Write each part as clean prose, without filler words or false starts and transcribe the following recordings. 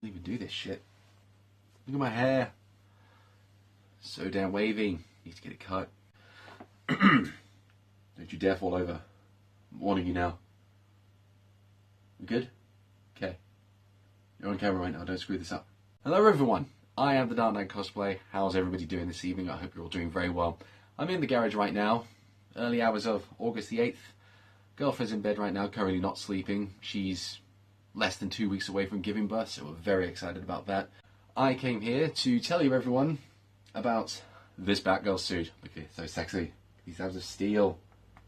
Even do this shit. Look at my hair. So damn wavy. Need to get it cut. Don't you dare fall over. I'm warning you now. You good? Okay. You're on camera right now, don't screw this up. Hello everyone, I am the Dark Knight Cosplay. How's everybody doing this evening? I hope you're all doing very well. I'm in the garage right now, early hours of August the 8th. Girlfriend's in bed right now, currently not sleeping. She's less than 2 weeks away from giving birth, so we're very excited about that. I came here to tell you everyone about this Batgirl suit. Look at it, so sexy. These abs of steel.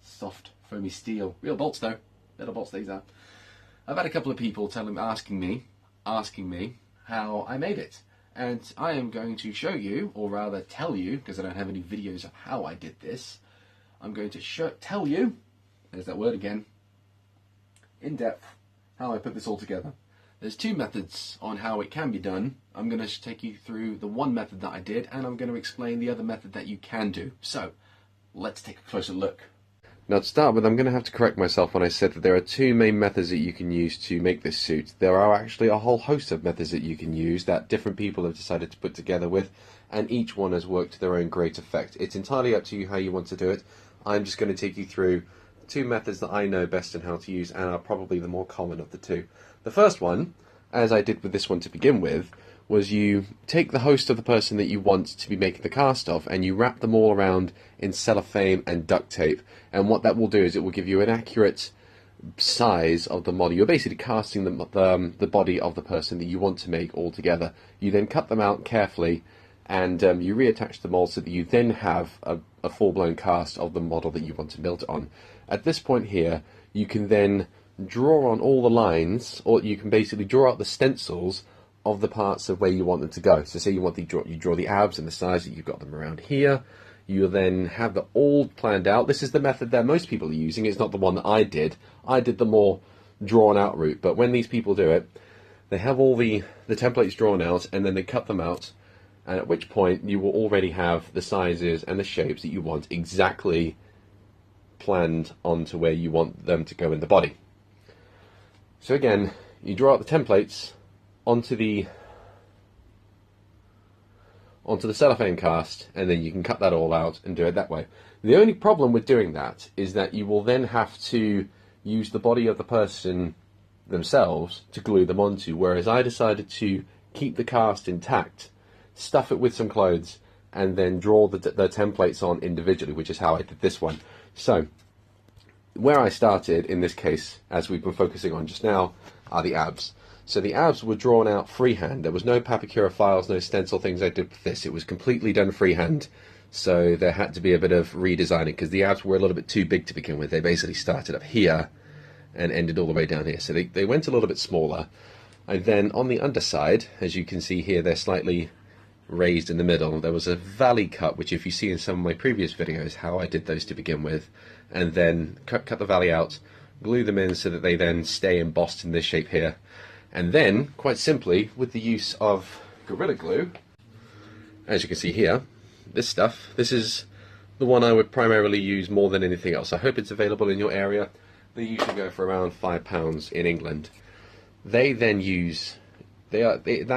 Soft, foamy steel. Real bolts though. Little bolts these are. I've had a couple of people asking me how I made it. And I am going to show you, or rather tell you, because I don't have any videos of how I did this. I'm going to tell you, there's that word again, in depth, how I put this all together. There's two methods on how it can be done. I'm going to take you through the one method that I did, and I'm going to explain the other method that you can do. So, let's take a closer look. Now to start with, I'm going to have to correct myself when I said that there are two main methods that you can use to make this suit. There are actually a whole host of methods that you can use that different people have decided to put together with, and each one has worked to their own great effect. It's entirely up to you how you want to do it. I'm just going to take you through two methods that I know best and how to use, and are probably the more common of the two. The first one, as I did with this one to begin with, was you take the host of the person that you want to be making the cast of, and you wrap them all around in cellophane and duct tape. And what that will do is it will give you an accurate size of the model. You're basically casting the body of the person that you want to make all together. You then cut them out carefully, and you reattach the mold so that you then have a full-blown cast of the model that you want to build it on. At this point here, you can then draw on all the lines, or you can basically draw out the stencils of the parts of where you want them to go. So say you want you draw the abs and the size that you've got them around here. You'll then have that all planned out. This is the method that most people are using. It's not the one that I did. I did the more drawn out route. But when these people do it, they have all the templates drawn out, and then they cut them out. And at which point you will already have the sizes and the shapes that you want exactly planned onto where you want them to go in the body. So again, you draw out the templates onto the cellophane cast, and then you can cut that all out and do it that way. The only problem with doing that is that you will then have to use the body of the person themselves to glue them onto, whereas I decided to keep the cast intact, stuff it with some clothes, and then draw the templates on individually, which is how I did this one. So, where I started in this case, as we've been focusing on just now, are the abs. So the abs were drawn out freehand. There was no Papakura files, no stencil things I did with this. It was completely done freehand. So there had to be a bit of redesigning because the abs were a little bit too big to begin with. They basically started up here and ended all the way down here. So they went a little bit smaller. And then on the underside, as you can see here, they're slightly raised in the middle. There was a valley cut, which if you see in some of my previous videos, how I did those to begin with. And then cut the valley out, glue them in so that they then stay embossed in this shape here. And then, quite simply, with the use of Gorilla Glue, as you can see here, this is the one I would primarily use more than anything else. I hope it's available in your area. They usually go for around £5 in England. That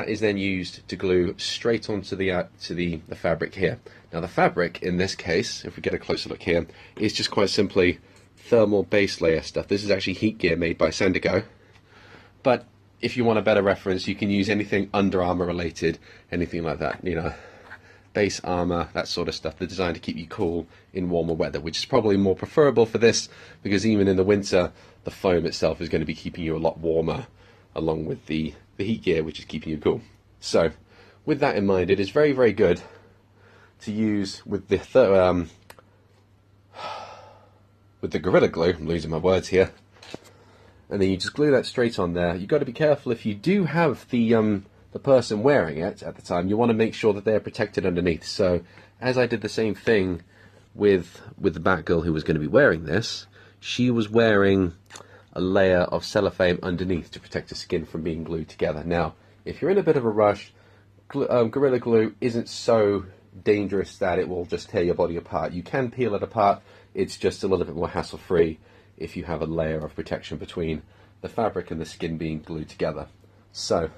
is then used to glue straight onto the fabric here. Now the fabric, in this case, if we get a closer look here, is just quite simply thermal base layer stuff. This is actually heat gear made by Sendigo. But if you want a better reference, you can use anything Under Armour related, anything like that, you know, base armour, that sort of stuff. They're designed to keep you cool in warmer weather, which is probably more preferable for this, because even in the winter, the foam itself is going to be keeping you a lot warmer, along with the heat gear, which is keeping you cool. So, with that in mind, it is very, very good to use with the Gorilla Glue. I'm losing my words here. And then you just glue that straight on there. You've got to be careful if you do have the person wearing it at the time. You want to make sure that they're protected underneath. So, as I did the same thing with the Batgirl who was going to be wearing this, she was wearing a layer of cellophane underneath to protect the skin from being glued together. Now, if you're in a bit of a rush, Gorilla Glue isn't so dangerous that it will just tear your body apart. You can peel it apart. It's just a little bit more hassle-free if you have a layer of protection between the fabric and the skin being glued together. So,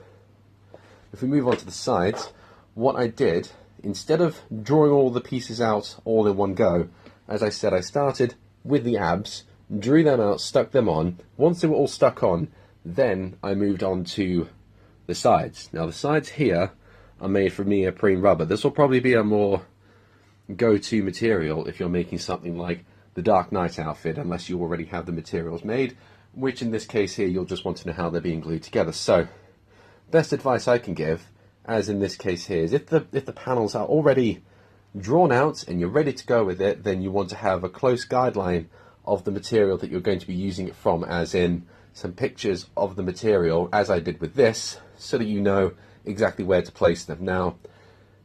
if we move on to the sides, what I did, instead of drawing all the pieces out all in one go, as I said, I started with the abs, drew them out, stuck them on. Once they were all stuck on, then I moved on to the sides. Now the sides here are made from neoprene rubber. This will probably be a more go-to material if you're making something like the Dark Knight outfit, unless you already have the materials made, which in this case here you'll just want to know how they're being glued together. So, best advice I can give, as in this case here, is if the panels are already drawn out and you're ready to go with it, then you want to have a close guideline of the material that you're going to be using it from, as in some pictures of the material, as I did with this, so that you know exactly where to place them. Now,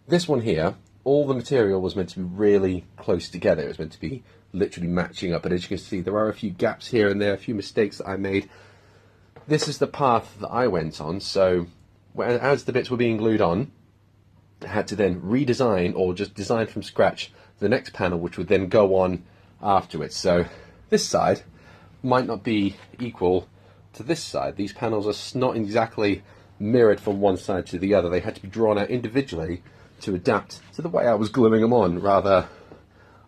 this one here, all the material was meant to be really close together. It was meant to be literally matching up, but as you can see, there are a few gaps here and there, a few mistakes that I made. This is the path that I went on, so as the bits were being glued on, I had to then redesign, or just design from scratch, the next panel, which would then go on afterwards. So this side might not be equal to this side. These panels are not exactly mirrored from one side to the other. They had to be drawn out individually to adapt to the way I was gluing them on rather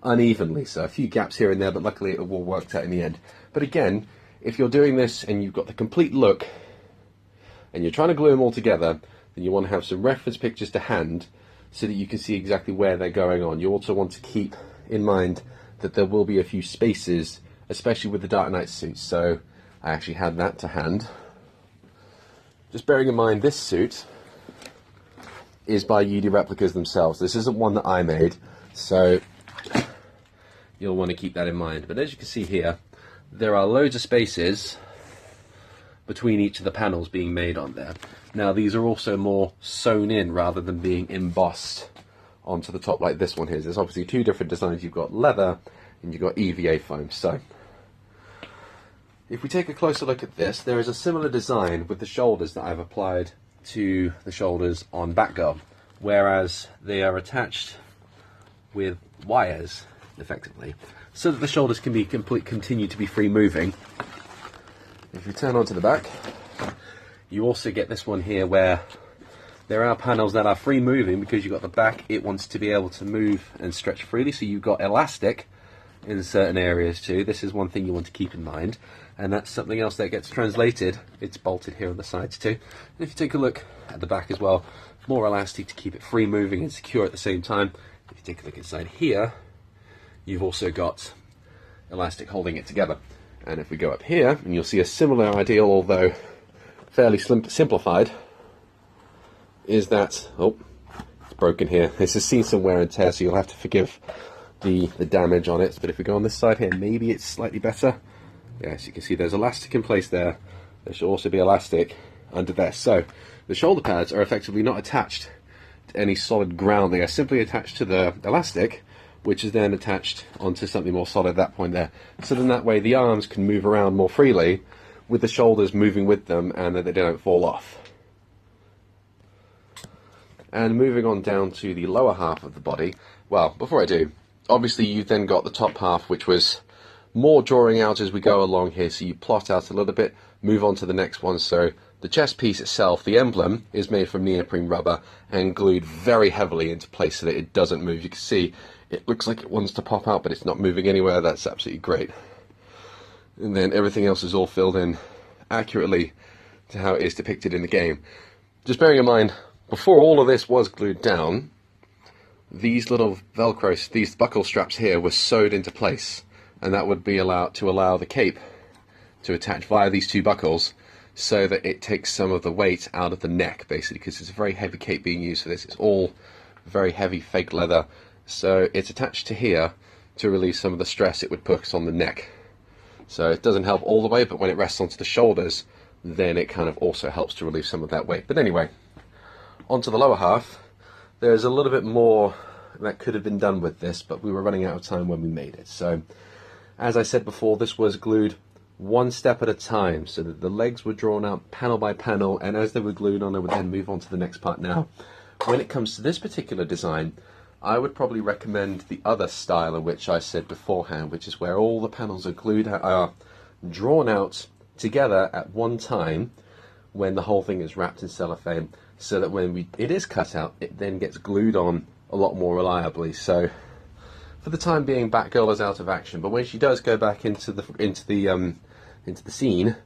unevenly. So a few gaps here and there, but luckily it all worked out in the end. But again, if you're doing this and you've got the complete look and you're trying to glue them all together, then you want to have some reference pictures to hand so that you can see exactly where they're going on. You also want to keep in mind that there will be a few spaces, especially with the Dark Knight suits. So I actually had that to hand. Just bearing in mind, this suit is by UD Replicas themselves. This isn't one that I made, so you'll want to keep that in mind. But as you can see here, there are loads of spaces between each of the panels being made on there. Now these are also more sewn in rather than being embossed onto the top like this one here. There's obviously two different designs. You've got leather and you've got EVA foam. So if we take a closer look at this, there is a similar design with the shoulders that I've applied to the shoulders on Batgirl, whereas they are attached with wires effectively, so that the shoulders can be continue to be free moving. If we turn onto the back, you also get this one here where there are panels that are free moving because you've got the back, it wants to be able to move and stretch freely, so you've got elastic in certain areas too. This is one thing you want to keep in mind, and that's something else that gets translated. It's bolted here on the sides too. And if you take a look at the back as well, more elastic to keep it free moving and secure at the same time. If you take a look inside here, you've also got elastic holding it together. And if we go up here, and you'll see a similar idea, although fairly simplified, is that, oh, it's broken here. This has seen some wear and tear, so you'll have to forgive the damage on it. But if we go on this side here, maybe it's slightly better. Yes, you can see there's elastic in place there. There should also be elastic under there. So the shoulder pads are effectively not attached to any solid ground. They are simply attached to the elastic, which is then attached onto something more solid at that point there. So then that way the arms can move around more freely with the shoulders moving with them, and that they don't fall off. And moving on down to the lower half of the body, well, before I do, obviously you've then got the top half, which was more drawing out as we go along here, so you plot out a little bit, move on to the next one. So the chest piece itself, the emblem, is made from neoprene rubber and glued very heavily into place so that it doesn't move. You can see it looks like it wants to pop out, but it's not moving anywhere. That's absolutely great. And then everything else is all filled in accurately to how it is depicted in the game. Just bearing in mind, before all of this was glued down, these little Velcro, these buckle straps here, were sewed into place, and that would be allowed to allow the cape to attach via these two buckles, so that it takes some of the weight out of the neck, basically, because it's a very heavy cape being used for this. It's all very heavy fake leather, so it's attached to here to release some of the stress it would put on the neck. So it doesn't help all the way, but when it rests onto the shoulders, then it kind of also helps to relieve some of that weight. But anyway, onto the lower half, there's a little bit more that could have been done with this, but we were running out of time when we made it. So, as I said before, this was glued one step at a time, so that the legs were drawn out panel by panel, and as they were glued on, I would then move on to the next part. Now, when it comes to this particular design, I would probably recommend the other style in which I said beforehand, which is where all the panels are drawn out together at one time when the whole thing is wrapped in cellophane. so that when it is cut out, it then gets glued on a lot more reliably. So for the time being, Batgirl is out of action, but when she does go back into the scene,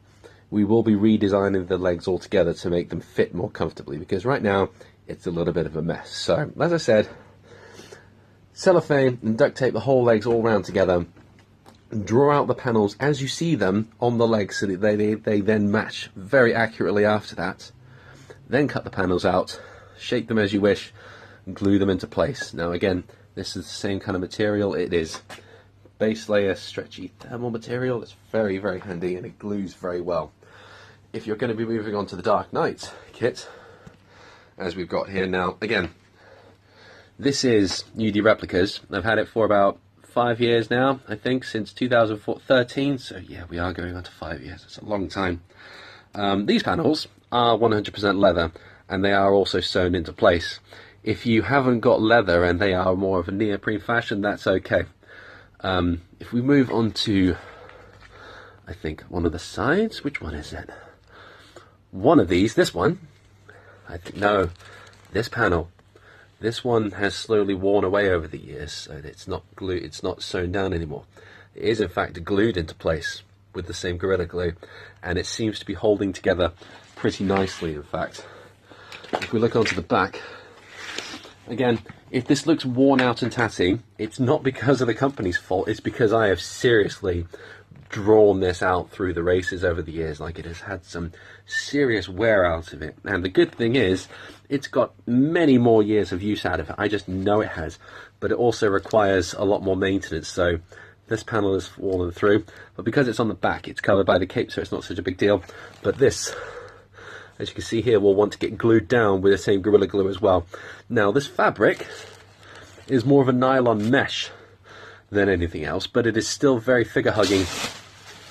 we will be redesigning the legs altogether to make them fit more comfortably, because right now it's a little bit of a mess. So as I said, cellophane and duct tape the whole legs all round together, draw out the panels as you see them on the legs so that they then match very accurately after that. Then cut the panels out, shape them as you wish, and glue them into place. Now again, this is the same kind of material. It is base layer stretchy thermal material. It's very, very handy and it glues very well. If you're going to be moving on to the Dark Knight kit, as we've got here now, again, this is UD Replicas. I've had it for about 5 years now, I think, since 2013, so yeah, we are going on to 5 years. It's a long time. These panels are 100% leather, and they are also sewn into place. If you haven't got leather and they are more of a neoprene fashion, that's okay. If we move on to, I think, one of the sides, which one is it? One of these, this one, I think, no, this panel. This one has slowly worn away over the years, so it's not glued, it's not sewn down anymore. It is in fact glued into place with the same Gorilla Glue, and it seems to be holding together pretty nicely, in fact. If we look onto the back, again, if this looks worn out and tatty, it's not because of the company's fault, it's because I have seriously drawn this out through the races over the years. Like, it has had some serious wear out of it, and the good thing is it's got many more years of use out of it. I just know it has, but it also requires a lot more maintenance. So this panel is fallen through, but because it's on the back, it's covered by the cape, so it's not such a big deal. But this, as you can see here, will want to get glued down with the same Gorilla Glue as well. Now, this fabric is more of a nylon mesh than anything else, but it is still very figure hugging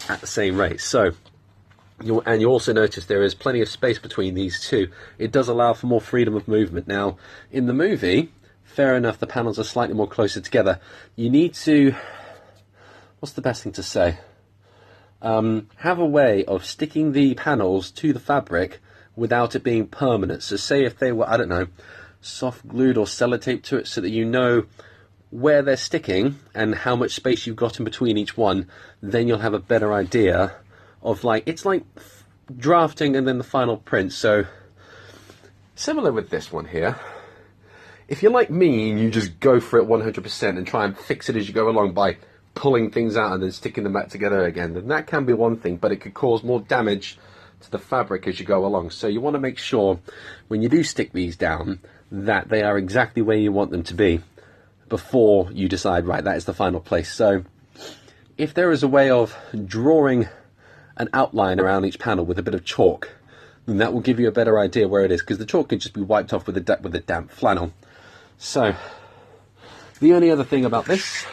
at the same rate. So you also notice there is plenty of space between these two. It does allow for more freedom of movement. Now, in the movie, fair enough, the panels are slightly more closer together. You need to, what's the best thing to say? Have a way of sticking the panels to the fabric without it being permanent. So say if they were, I don't know, soft glued or sellotaped to it, so that you know where they're sticking and how much space you've got in between each one, then you'll have a better idea of, like, it's like drafting and then the final print. So similar with this one here, if you're like me and you just go for it 100% and try and fix it as you go along by pulling things out and then sticking them back together again, then that can be one thing, but it could cause more damage to the fabric as you go along. So you want to make sure when you do stick these down that they are exactly where you want them to be before you decide, right, that is the final place. So if there is a way of drawing an outline around each panel with a bit of chalk, then that will give you a better idea where it is, because the chalk could just be wiped off with a damp flannel. So the only other thing about this,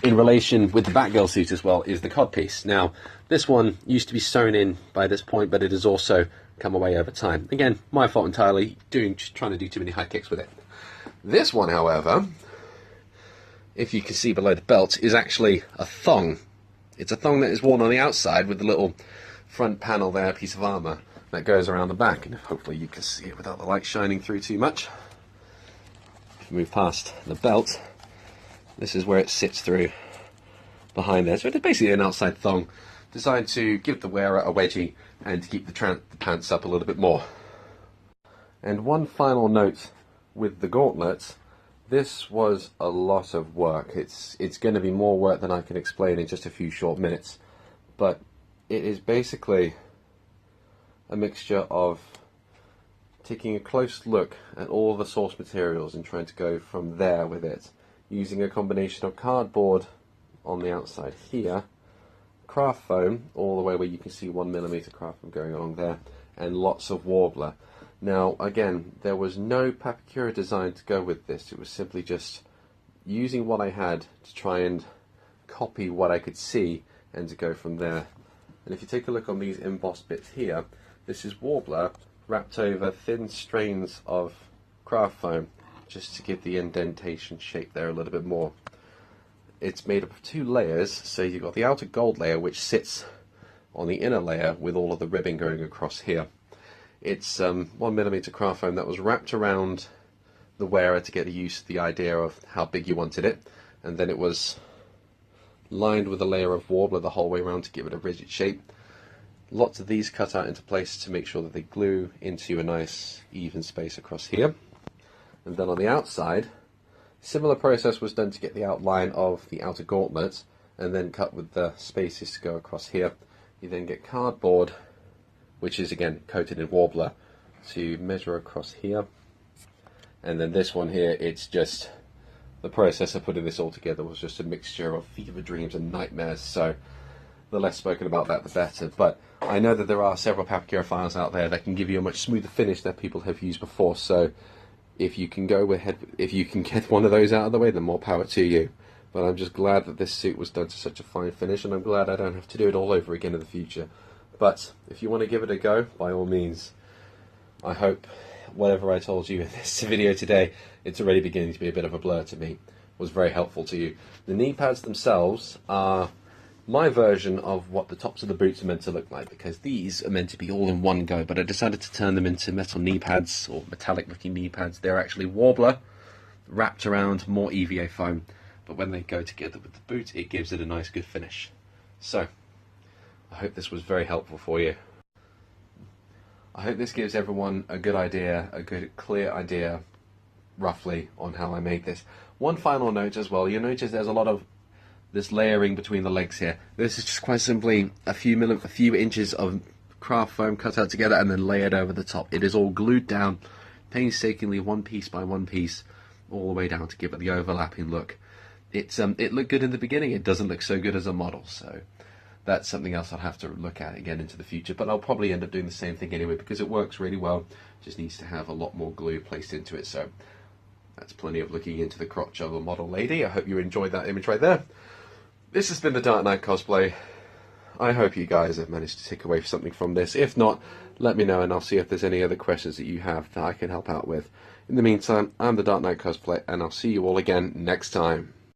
in relation with the Batgirl suit as well, is the codpiece. Now, this one used to be sewn in by this point, but it has also come away over time. Again, my fault entirely, just trying to do too many high kicks with it. This one, however, if you can see below the belt, is actually a thong. It's a thong that is worn on the outside with the little front panel there, piece of armour, that goes around the back. And hopefully you can see it without the light shining through too much. If you move past the belt, this is where it sits through behind there. So it's basically an outside thong designed to give the wearer a wedgie and to keep the pants up a little bit more. And one final note with the gauntlets, this was a lot of work. It's going to be more work than I can explain in just a few short minutes, but it is basically a mixture of taking a close look at all the source materials and trying to go from there with it, using a combination of cardboard on the outside here, craft foam all the way where you can see 1mm craft foam going along there, and lots of warbler. Now, again, there was no Papakura design to go with this. It was simply just using what I had to try and copy what I could see and to go from there. And if you take a look on these embossed bits here, this is warbler wrapped over thin strains of craft foam just to give the indentation shape there a little bit more. It's made up of 2 layers, so you've got the outer gold layer which sits on the inner layer with all of the ribbing going across here. It's 1mm craft foam that was wrapped around the wearer to get used to the idea of how big you wanted it, and then it was lined with a layer of Warbler the whole way around to give it a rigid shape. Lots of these cut out into place to make sure that they glue into a nice even space across here. And then on the outside, similar process was done to get the outline of the outer gauntlet, and then cut with the spaces to go across here. You then get cardboard, which is again coated in Warbler, to measure across here. And then this one here, it's just the process of putting this all together was just a mixture of fever dreams and nightmares, so the less spoken about that the better. But I know that there are several papyrofilers out there that can give you a much smoother finish that people have used before, so if you can if you can get one of those out of the way, then more power to you. But I'm just glad that this suit was done to such a fine finish, and I'm glad I don't have to do it all over again in the future. But if you want to give it a go, by all means. I hope whatever I told you in this video today, it's already beginning to be a bit of a blur to me, was very helpful to you. The knee pads themselves are my version of what the tops of the boots are meant to look like, because these are meant to be all in one go, but I decided to turn them into metal knee pads, or metallic looking knee pads. They're actually Warbler wrapped around more EVA foam, but when they go together with the boot, it gives it a nice good finish. So I hope this was very helpful for you. I hope this gives everyone a good idea, a good clear idea roughly on how I made this. One final note as well, you'll notice there's a lot of this layering between the legs here. This is just quite simply a few inches of craft foam cut out together and then layered over the top. It is all glued down painstakingly, one piece by one piece, all the way down to give it the overlapping look. It looked good in the beginning, it doesn't look so good as a model, so that's something else I'll have to look at again into the future, but I'll probably end up doing the same thing anyway because it works really well. Just needs to have a lot more glue placed into it, so that's plenty of looking into the crotch of a model lady. I hope you enjoyed that image right there. This has been the Dark Knight Cosplay. I hope you guys have managed to take away something from this. If not, let me know and I'll see if there's any other questions that you have that I can help out with. In the meantime, I'm the Dark Knight Cosplay and I'll see you all again next time.